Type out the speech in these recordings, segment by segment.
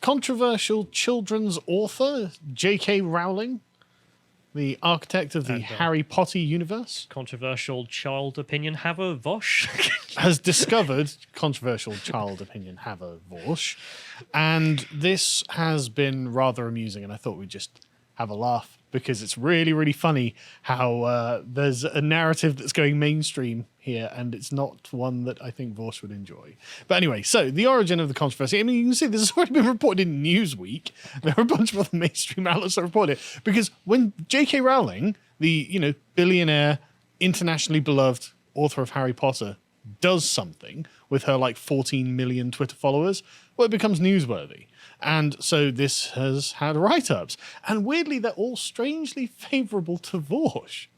controversial children's author J.K. Rowling, the architect of the Harry Potter universe, controversial child opinion haver Vaush, has discovered controversial child opinion haver Vaush, and this has been rather amusing, and I thought we'd just have a laugh because it's really, really funny how there's a narrative that's going mainstream here, and it's not one that I think Vaush would enjoy. But anyway, so the origin of the controversy. I mean, you can see this has already been reported in Newsweek. There are a bunch of other mainstream outlets that report it, because when J.K. Rowling, the billionaire, internationally beloved author of Harry Potter, does something with her like 14 million Twitter followers, well, it becomes newsworthy. And so this has had write-ups. And weirdly, they're all strangely favourable to Vaush.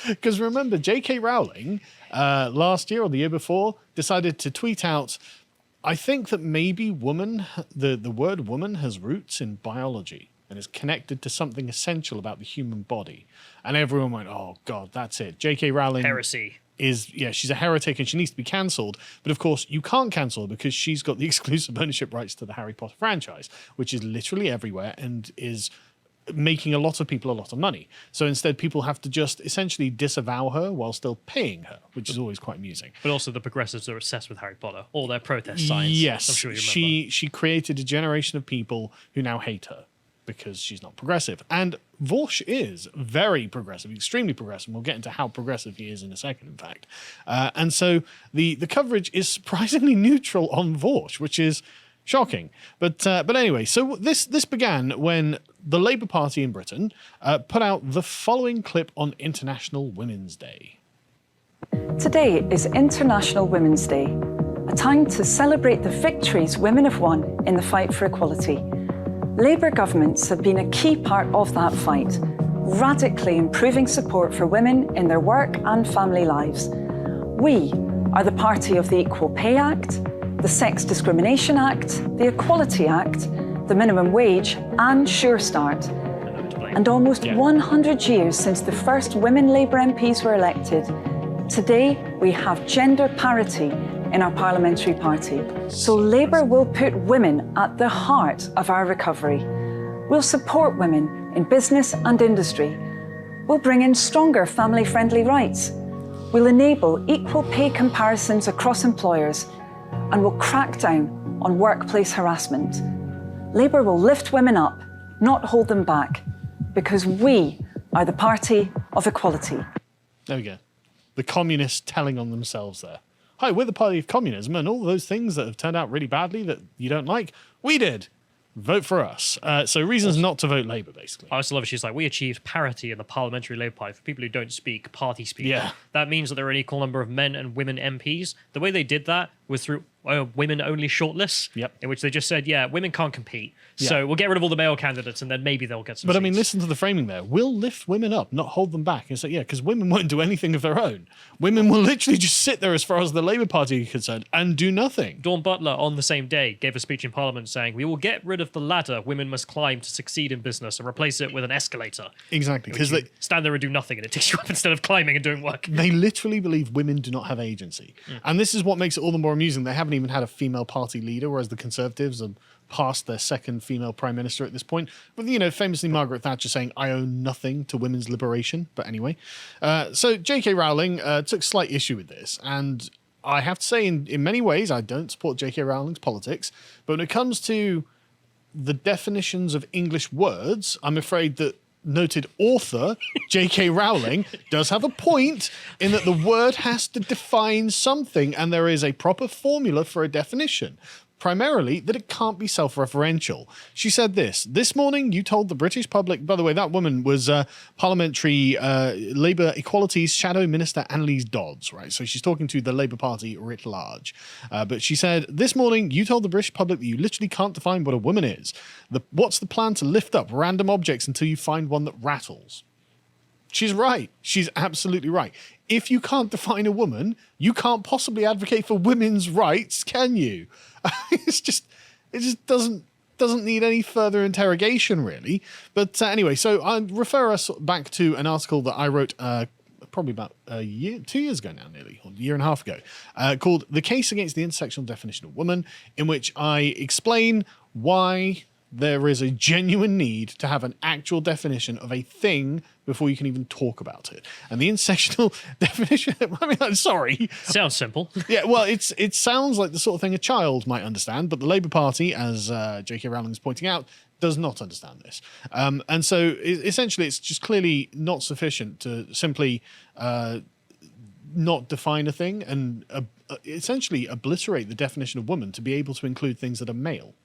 Because remember, J.K. Rowling, last year or the year before, decided to tweet out, I think that maybe woman, the word woman has roots in biology and is connected to something essential about the human body. And everyone went, oh, God, that's it. J.K. Rowling... Heresy. She's a heretic and she needs to be cancelled. But of course, you can't cancel her because she's got the exclusive ownership rights to the Harry Potter franchise, which is literally everywhere and is making a lot of people a lot of money. So instead, people have to just essentially disavow her while still paying her, which is always quite amusing. But also the progressives are obsessed with Harry Potter, all their protest signs. Yes, I'm sure you remember. she created a generation of people who now hate her because she's not progressive. And Vaush is very progressive, extremely progressive. We'll get into how progressive he is in a second, in fact. And so the coverage is surprisingly neutral on Vaush, which is shocking. But anyway, so this began when the Labour Party in Britain put out the following clip on International Women's Day. Today is International Women's Day, a time to celebrate the victories women have won in the fight for equality. Labour governments have been a key part of that fight, radically improving support for women in their work and family lives. We are the party of the Equal Pay Act, the Sex Discrimination Act, the Equality Act, the Minimum Wage and Sure Start. And almost 100 years since the first women Labour MPs were elected, today we have gender parity in our parliamentary party. So Labour will put women at the heart of our recovery. We'll support women in business and industry. We'll bring in stronger family-friendly rights. We'll enable equal pay comparisons across employers, and we'll crack down on workplace harassment. Labour will lift women up, not hold them back, because we are the party of equality. There we go. The communists telling on themselves there. Hi, we're the party of communism, and all those things that have turned out really badly that you don't like, we did. Vote for us. So reasons not to vote Labour, basically. I also love it. She's like, we achieved parity in the parliamentary Labour Party. For people who don't speak party speak, Yeah. that means that there are an equal number of men and women MPs. The way they did that was through women-only shortlists, in which they just said, yeah, women can't compete. So we'll get rid of all the male candidates and then maybe they'll get some But seats. I mean, listen to the framing there. We'll lift women up, not hold them back. It's like, yeah, because women won't do anything of their own. Women will literally just sit there as far as the Labour Party is concerned and do nothing. Dawn Butler, on the same day, gave a speech in Parliament saying, we will get rid of the ladder women must climb to succeed in business and replace it with an escalator. Exactly. Because they stand there and do nothing and it takes you up instead of climbing and doing work. They literally believe women do not have agency. And this is what makes it all the more amusing. They haven't even had a female party leader, whereas the Conservatives are past their second female prime minister at this point. But, you know, famously Margaret Thatcher saying, I owe nothing to women's liberation. But anyway, so J.K. Rowling took slight issue with this. And I have to say, in many ways, I don't support J.K. Rowling's politics. But when it comes to the definitions of English words, I'm afraid that noted author J.K. Rowling does have a point in that the word has to define something, and there is a proper formula for a definition. Primarily, that it can't be self-referential. She said this morning you told the British public, by the way, that woman was parliamentary Labour Equalities Shadow Minister Annalise Dodds, right? So she's talking to the Labour Party writ large. But she said, this morning you told the British public that you literally can't define what a woman is. What's the plan to lift up random objects until you find one that rattles? She's right. She's absolutely right. If you can't define a woman, you can't possibly advocate for women's rights, can you? It just doesn't need any further interrogation, really. But anyway, so I refer us back to an article that I wrote probably about 2 years ago now, nearly, or a year and a half ago, called The Case Against the Intersectional Definition of Woman, in which I explain why there is a genuine need to have an actual definition of a thing before you can even talk about it. And the intersectional definition, I mean, I'm sorry. Sounds simple. Yeah, well, it sounds like the sort of thing a child might understand, but the Labour Party, as J.K. Rowling is pointing out, does not understand this. And so essentially it's just clearly not sufficient to simply not define a thing and essentially obliterate the definition of woman to be able to include things that are male.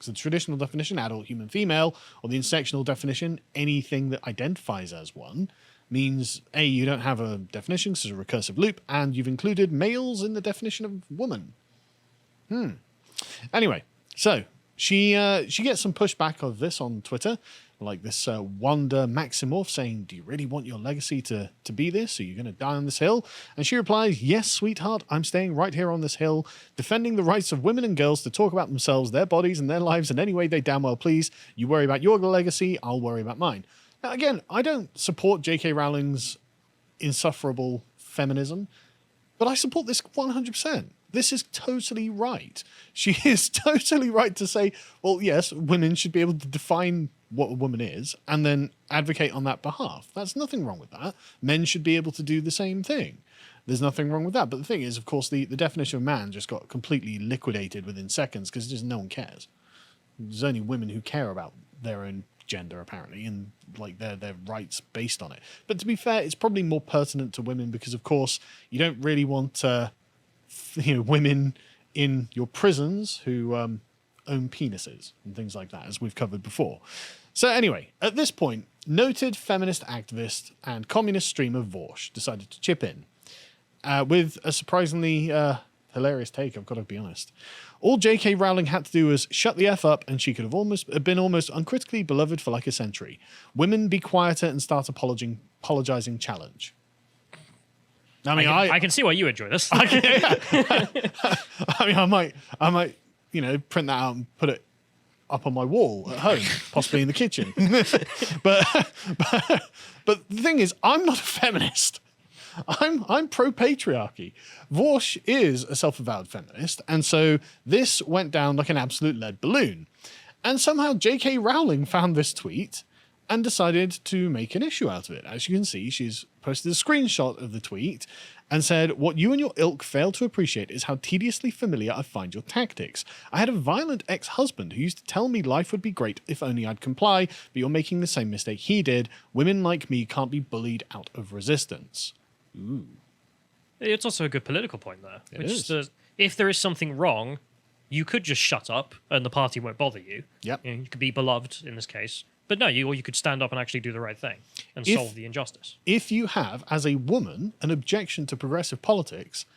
So the traditional definition, adult, human, female, or the intersectional definition, anything that identifies as one, means A, you don't have a definition because it's a recursive loop, and you've included males in the definition of woman. Anyway, so she gets some pushback of this on Twitter, like this Wanda Maximoff saying, do you really want your legacy to be this? Are you going to die on this hill? And she replies, yes, sweetheart, I'm staying right here on this hill, defending the rights of women and girls to talk about themselves, their bodies and their lives in any way they damn well please. You worry about your legacy, I'll worry about mine. Now, again, I don't support J.K. Rowling's insufferable feminism, but I support this 100%. This is totally right. She is totally right to say, well, yes, women should be able to define what a woman is and then advocate on that behalf. There's nothing wrong with that. Men should be able to do the same thing. There's nothing wrong with that. But the thing is, of course, the definition of man just got completely liquidated within seconds because just no one cares. There's only women who care about their own gender, apparently, and like their rights based on it. But to be fair, it's probably more pertinent to women because, of course, you don't really want women in your prisons who own penises and things like that, as we've covered before. So anyway, at this point, noted feminist activist and communist streamer Vaush decided to chip in with a surprisingly hilarious take, I've got to be honest. All J.K. Rowling had to do was shut the F up and she could have been almost uncritically beloved for like a century. Women be quieter and start apologizing challenge. I mean, I can see why you enjoy this. I mean, I might, print that out and put it up on my wall at home, possibly in the kitchen. but the thing is, I'm not a feminist. I'm pro-patriarchy. Vaush is a self-avowed feminist, and so this went down like an absolute lead balloon. And somehow J.K. Rowling found this tweet and decided to make an issue out of it. As you can see, she's posted a screenshot of the tweet and said, what you and your ilk fail to appreciate is how tediously familiar I find your tactics. I had a violent ex-husband who used to tell me life would be great if only I'd comply, but you're making the same mistake he did. Women like me can't be bullied out of resistance. Ooh. It's also a good political point there. It is. If there is something wrong, you could just shut up and the party won't bother you. Yep. You could be beloved in this case. But no, you could stand up and actually do the right thing and solve the injustice. If you have, as a woman, an objection to progressive politics,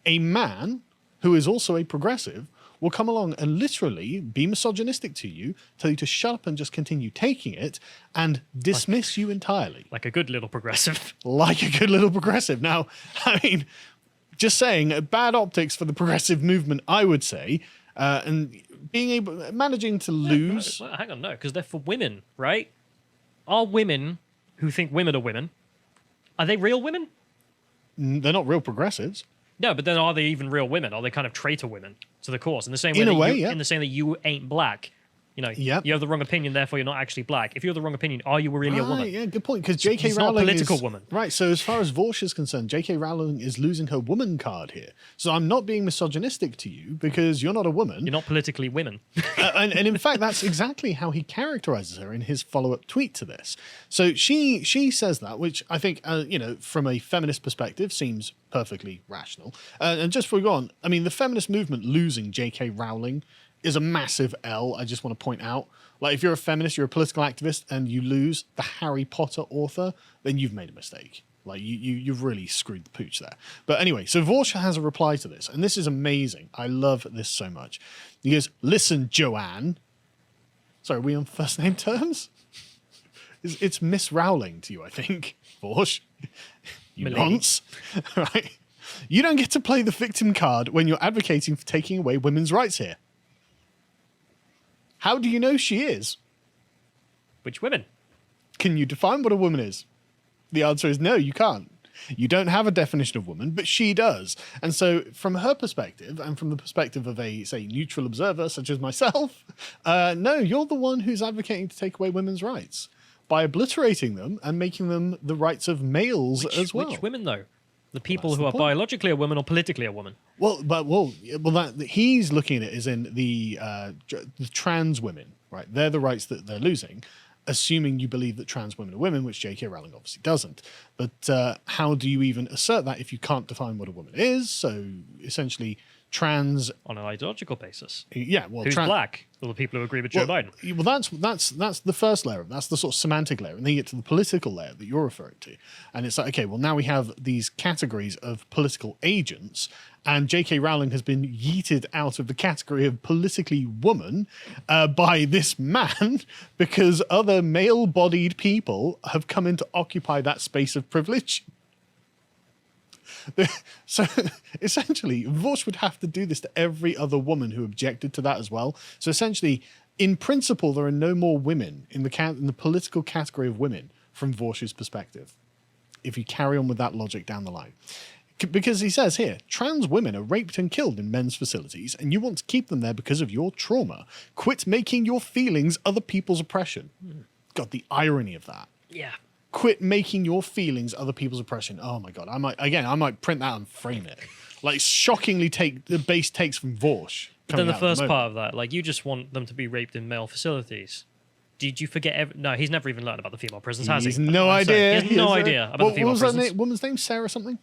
a man who is also a progressive will come along and literally be misogynistic to you, tell you to shut up and just continue taking it, and dismiss you entirely. Like a good little progressive. Like a good little progressive. Now, I mean, just saying, bad optics for the progressive movement, I would say, and managing to lose. No, hang on, no, because they're for women, right? Are women who think women are women, are they real women? They're not real progressives. No, but then are they even real women? Are they kind of traitor women to the cause? In the same way, in the same that you ain't black. You have the wrong opinion, therefore you're not actually black. If you have the wrong opinion, are you really a woman? Yeah, good point. Because J.K. She's Rowling not a political woman. Right, so as far as Vaush is concerned, J.K. Rowling is losing her woman card here. So I'm not being misogynistic to you because you're not a woman. You're not politically women. and in fact, that's exactly how he characterizes her in his follow-up tweet to this. So she says that, which I think, from a feminist perspective, seems perfectly rational. And just for we go on, I mean, the feminist movement losing J.K. Rowling is a massive L, I just want to point out. Like, if you're a feminist, you're a political activist, and you lose the Harry Potter author, then you've made a mistake. Like, you've really screwed the pooch there. But anyway, so Vaush has a reply to this, and this is amazing. I love this so much. He goes, listen, Joanne. Sorry, are we on first name terms? It's Miss Rowling to you, I think, Vaush. You nonce. Right? You don't get to play the victim card when you're advocating for taking away women's rights here. How do you know she is? Which women? Can you define what a woman is? The answer is no, you can't. You don't have a definition of woman, but she does. And so from her perspective, and from the perspective of a, say, neutral observer such as myself, no, you're the one who's advocating to take away women's rights by obliterating them and making them the rights of males as well. Which women, though? The people who are biologically a woman or politically a woman? That he's looking at it as in the trans women, right? They're the rights that they're losing, assuming you believe that trans women are women, which J.K. Rowling obviously doesn't. But how do you even assert that if you can't define what a woman is? So essentially, trans on an ideological basis. Yeah, well, who's black? Well, the people who agree with Joe Biden. Well, that's the first layer. That's the sort of semantic layer, and then you get to the political layer that you're referring to, and it's like, okay, well, now we have these categories of political agents, and J.K. Rowling has been yeeted out of the category of politically woman by this man because other male-bodied people have come in to occupy that space of privilege. So essentially, Vaush would have to do this to every other woman who objected to that as well. So essentially, in principle, there are no more women in the political category of women from Vaush's perspective, if you carry on with that logic down the line. Because he says here, trans women are raped and killed in men's facilities, and you want to keep them there because of your trauma. Quit making your feelings other people's oppression. God, the irony of that. Yeah. Quit making your feelings other people's oppression. Oh my God. I might print that and frame it. Like, shockingly take the base takes from Vaush. But then the first part of that, like, you just want them to be raped in male facilities. Did you forget? No, he's never even learned about the female prisons, has he? He's no idea. He has no idea about the female prisons. What was that woman's name? Sarah something?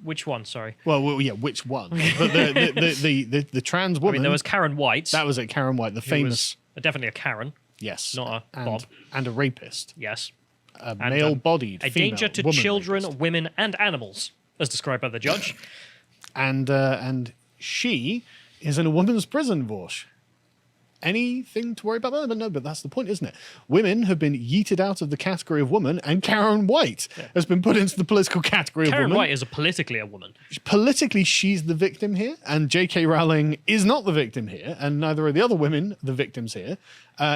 Which one? Sorry. Well, yeah, which one? But the trans woman. I mean, there was Karen White. That was it, Karen White, the famous. Definitely a Karen. Yes. Not a Bob. And a rapist. Yes. A male-bodied, a danger to children, rapist. Women, and animals, as described by the judge. And she is in a women's prison, Vaush. Anything to worry about that? But no, but that's the point, isn't it? Women have been yeeted out of the category of woman, and Karen White has been put into the political category of woman. Karen White is politically a woman. Politically, she's the victim here, and J.K. Rowling is not the victim here, and neither are the other women the victims here.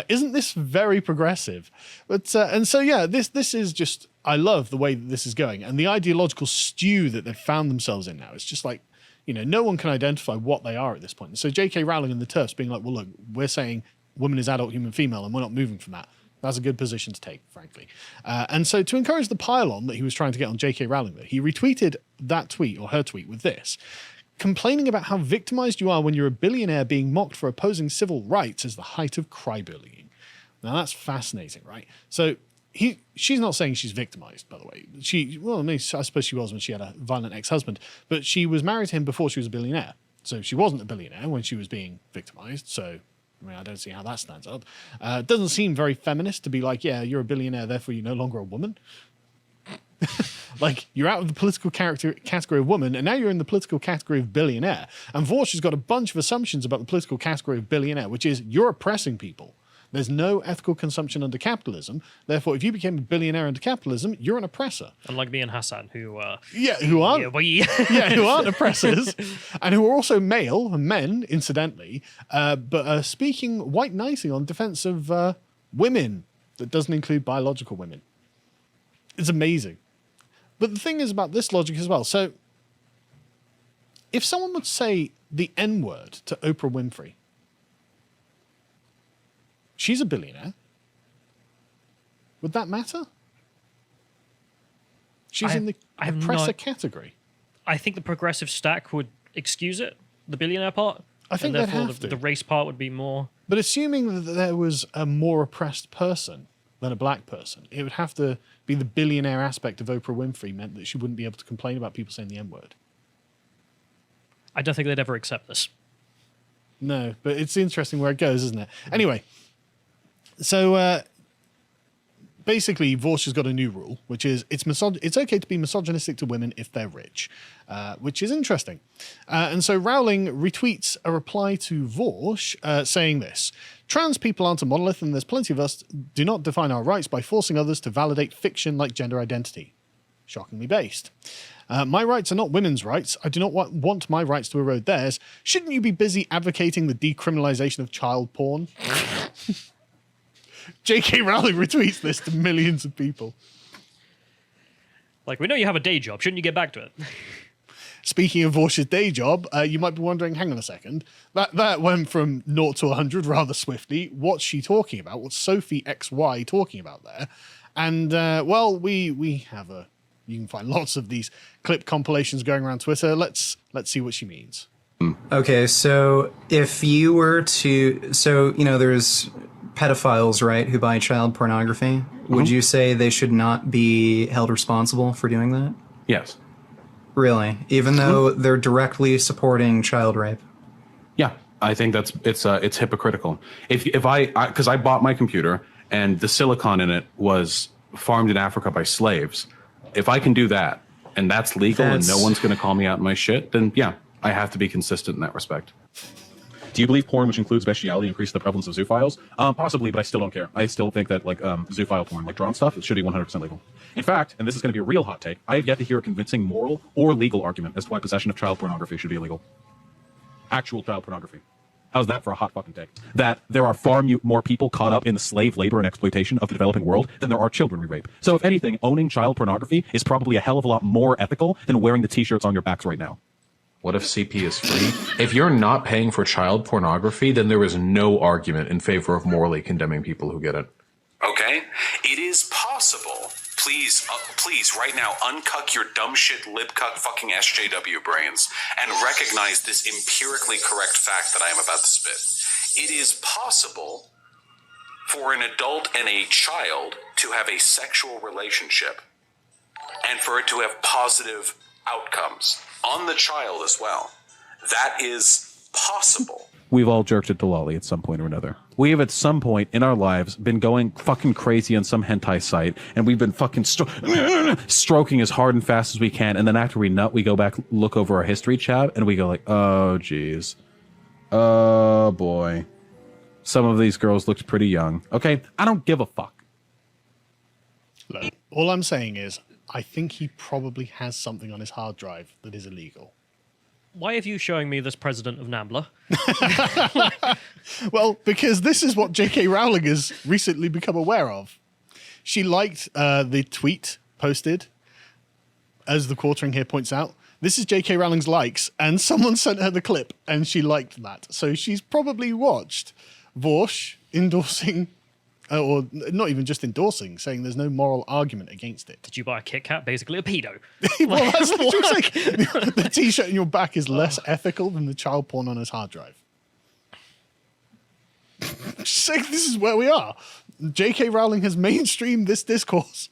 Isn't this very progressive? But and so yeah, this is just, I love the way that this is going, and the ideological stew that they've found themselves in now. It's just like, you know, no one can identify what they are at this point. So J.K. Rowling and the TERFs being like, well, look, we're saying woman is adult, human, female, and we're not moving from that. That's a good position to take, frankly. And so to encourage the pile-on that he was trying to get on J.K. Rowling, he retweeted that tweet, or her tweet, with this. Complaining about how victimized you are when you're a billionaire being mocked for opposing civil rights is the height of crybullying. Now, that's fascinating, right? So she's not saying she's victimized, by the way. I suppose she was when she had a violent ex-husband, but she was married to him before she was a billionaire. So she wasn't a billionaire when she was being victimized. So, I mean, I don't see how that stands up. It doesn't seem very feminist to be like, yeah, you're a billionaire, therefore you're no longer a woman. Like, you're out of the political category of woman, and now you're in the political category of billionaire. And Vaush has got a bunch of assumptions about the political category of billionaire, which is you're oppressing people. There's no ethical consumption under capitalism. Therefore, if you became a billionaire under capitalism, you're an oppressor. Unlike me and Hassan, who aren't who aren't oppressors, and who are also male and men, incidentally, but are speaking white knighting on defense of women. That doesn't include biological women. It's amazing. But the thing is about this logic as well. So, if someone would say the N-word to Oprah Winfrey, she's a billionaire. Would that matter? She's in the oppressor category. I think the progressive stack would excuse it, the billionaire part. I think they'd have to. The race part would be more. But assuming that there was a more oppressed person than a black person, it would have to be the billionaire aspect of Oprah Winfrey meant that she wouldn't be able to complain about people saying the N-word. I don't think they'd ever accept this. No, but it's interesting where it goes, isn't it? Anyway. So basically, Vaush has got a new rule, which is it's okay to be misogynistic to women if they're rich, which is interesting. And so Rowling retweets a reply to Vaush saying this: trans people aren't a monolith, and there's plenty of us do not define our rights by forcing others to validate fiction like gender identity. Shockingly based. My rights are not women's rights. I do not want my rights to erode theirs. Shouldn't you be busy advocating the decriminalization of child porn? J.K. Rowling retweets this to millions of people. Like, we know you have a day job. Shouldn't you get back to it? Speaking of Vaush's day job, you might be wondering, hang on a second, that went from 0 to 100 rather swiftly. What's she talking about? What's Sophie XY talking about there? And, well, we have you can find lots of these clip compilations going around Twitter. Let's see what she means. Okay, so if you were to, there's pedophiles, right, who buy child pornography. Would you say they should not be held responsible for doing that? Yes. Really? Even though they're directly supporting child rape? Yeah, I think it's hypocritical. If I bought my computer and the silicon in it was farmed in Africa by slaves, if I can do that and that's legal and no one's going to call me out in my shit, then yeah, I have to be consistent in that respect. Do you believe porn, which includes bestiality, increases the prevalence of zoophiles? Possibly, but I still don't care. I still think that zoophile porn, like drawn stuff, it should be 100% legal. In fact, and this is going to be a real hot take, I have yet to hear a convincing moral or legal argument as to why possession of child pornography should be illegal. Actual child pornography. How's that for a hot fucking take? That there are far more people caught up in the slave labor and exploitation of the developing world than there are children we rape. So if anything, owning child pornography is probably a hell of a lot more ethical than wearing the t-shirts on your backs right now. What if CP is free? If you're not paying for child pornography, then there is no argument in favor of morally condemning people who get it. Okay? It is possible. Please, right now, uncuck your dumb shit, libcuck fucking SJW brains and recognize this empirically correct fact that I am about to spit. It is possible for an adult and a child to have a sexual relationship and for it to have positive outcomes on the child as well. That is possible. We've all jerked it to Lolly at some point or another. We have at some point in our lives been going fucking crazy on some hentai site, and we've been fucking stroking as hard and fast as we can, and then after we nut, we go back, look over our history tab, and we go like, oh geez. Oh boy. Some of these girls looked pretty young. Okay, I don't give a fuck. Look, all I'm saying is, I think he probably has something on his hard drive that is illegal. Why are you showing me this president of NAMBLA? Well, because this is what J.K. Rowling has recently become aware of. She liked the tweet posted, as the quartering here points out. This is J.K. Rowling's likes, and someone sent her the clip, and she liked that. So she's probably watched Vaush endorsing, or not even just endorsing, saying there's no moral argument against it. Did you buy a Kit Kat? Basically a pedo. Well, that's what you're saying. The t-shirt in your back is less ethical than the child porn on his hard drive. Saying this is where we are. J.K. Rowling has mainstreamed this discourse.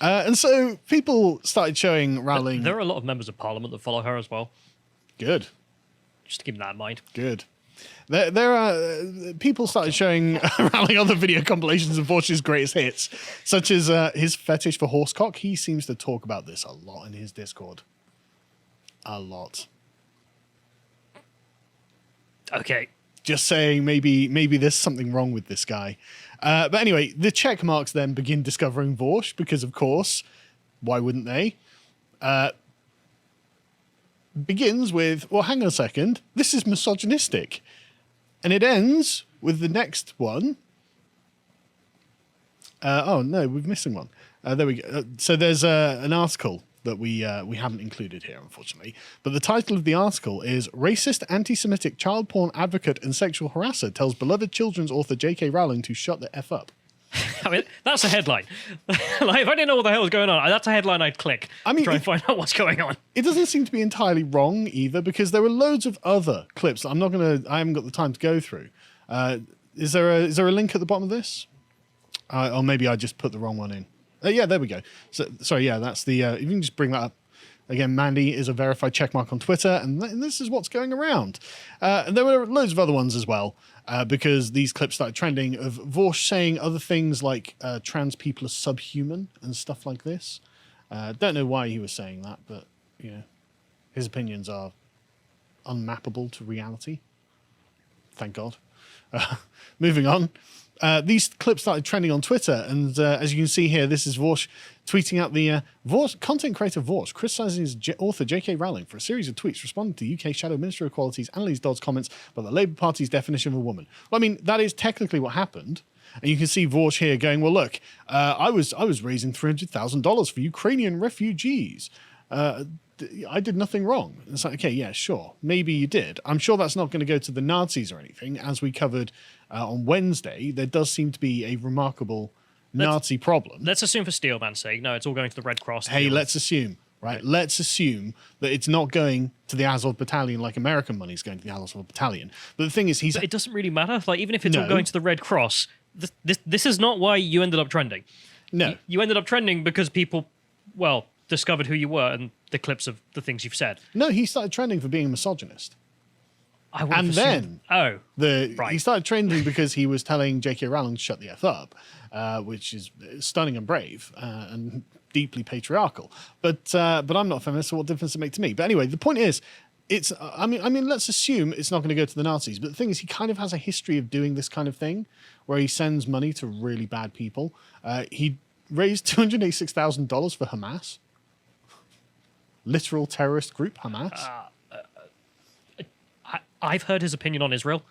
And so people started showing Rowling... There are a lot of members of Parliament that follow her as well. Good. Just to keep that in mind. Good. There are people started showing Rowling other video compilations of Vaush's greatest hits, such as his fetish for horsecock. He seems to talk about this a lot in his Discord. A lot. Okay. Just saying maybe there's something wrong with this guy. But anyway, the check marks then begin discovering Vaush because, of course, why wouldn't they? Begins with, well, hang on a second, this is misogynistic. And it ends with the next one. Oh, no, we're missing one. There we go. So there's an article that we haven't included here, unfortunately. But the title of the article is Racist, Anti-Semitic Child Porn Advocate and Sexual Harasser Tells Beloved Children's Author J.K. Rowling to Shut the F Up. I mean, that's a headline. Like, if I didn't know what the hell was going on, that's a headline I'd click. I mean, try and find out what's going on. It doesn't seem to be entirely wrong either, because there were loads of other clips. I haven't got the time to go through. Is there a link at the bottom of this? Or maybe I just put the wrong one in. Yeah, there we go. So, sorry, yeah, that's the. You can just bring that up. Again, Mandy is a verified checkmark on Twitter, and this is what's going around. And there were loads of other ones as well, because these clips started trending of Vaush saying other things like trans people are subhuman and stuff like this. Don't know why he was saying that, but you know, his opinions are unmappable to reality. Thank God. Moving on. These clips started trending on Twitter, and as you can see here, this is Vaush tweeting out the content creator Vaush criticizing his author J.K. Rowling for a series of tweets responding to UK Shadow Minister of Equality's Annalise Dodd's comments about the Labour Party's definition of a woman. Well, I mean, that is technically what happened, And you can see Vaush here going, well, look, I was raising $300,000 for Ukrainian refugees. I did nothing wrong. It's like, okay, yeah, sure. Maybe you did. I'm sure that's not going to go to the Nazis or anything. As we covered on Wednesday, there does seem to be a remarkable Nazi problem. Let's assume for Steelman's sake, no, it's all going to the Red Cross. Hey, let's assume, right? Let's assume that it's not going to the Azov Battalion like American money is going to the Azov Battalion. But the thing is, But it doesn't really matter. Like, even if it's all going to the Red Cross, this is not why you ended up trending. No. You ended up trending because people, well, discovered who you were and the clips of the things you've said. No, he started trending for being a misogynist. And then, he started trending because he was telling J.K. Rowling to shut the F up, which is stunning and brave and deeply patriarchal. But I'm not feminist, so what difference does it make to me? But anyway, the point is, it's. I mean, let's assume it's not going to go to the Nazis. But the thing is, he kind of has a history of doing this kind of thing, where he sends money to really bad people. He raised $286,000 for Hamas, literal terrorist group Hamas. I've heard his opinion on Israel.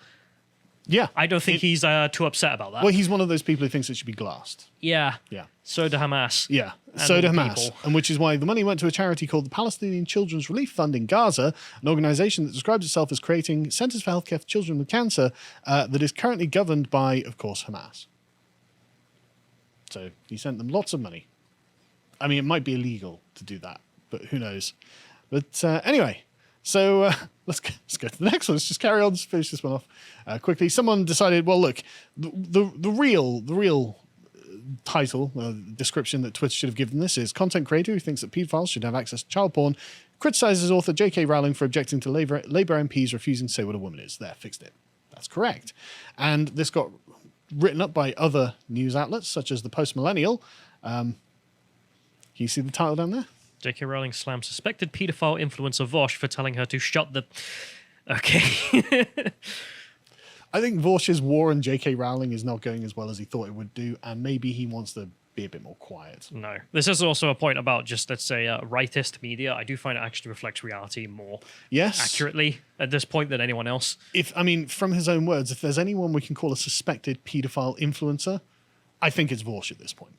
Yeah. I don't think he's too upset about that. Well, he's one of those people who thinks it should be glassed. Yeah. Yeah. So do Hamas. Yeah. So do Hamas. And which is why the money went to a charity called the Palestinian Children's Relief Fund in Gaza, an organization that describes itself as creating centers for healthcare for children with cancer that is currently governed by, of course, Hamas. So he sent them lots of money. I mean, it might be illegal to do that, but who knows? But anyway, so let's go to the next one. Let's just carry on. Let's finish this one off quickly. Someone decided, well, look, the real title, description that Twitter should have given this is content creator who thinks that pedophiles should have access to child porn, criticizes author J.K. Rowling for objecting to Labour MPs refusing to say what a woman is. There, fixed it. That's correct. And this got written up by other news outlets, such as the Post Millennial. Can you see the title down there? J.K. Rowling slams suspected paedophile influencer Vaush for telling her to shut the... Okay. I think Vaush's war on J.K. Rowling is not going as well as he thought it would do, and maybe he wants to be a bit more quiet. No. This is also a point about just, let's say, rightist media. I do find it actually reflects reality more accurately at this point than anyone else. From his own words, if there's anyone we can call a suspected paedophile influencer, I think it's Vaush at this point.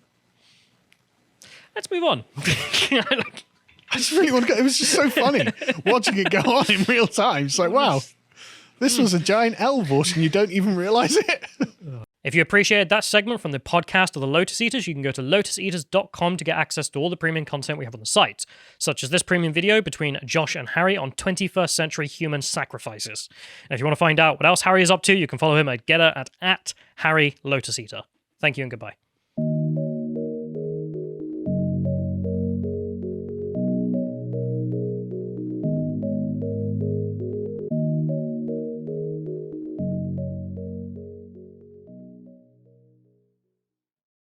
Let's move on. I just really want to go. It was just so funny watching it go on in real time. It's like, wow, this was a giant L, Vaush, and you don't even realize it. If you appreciated that segment from the podcast of the Lotus Eaters, you can go to lotuseaters.com to get access to all the premium content we have on the site, such as this premium video between Josh and Harry on 21st century human sacrifices. And if you want to find out what else Harry is up to, you can follow him at Getter at @HarryLotusEater. Thank you and goodbye.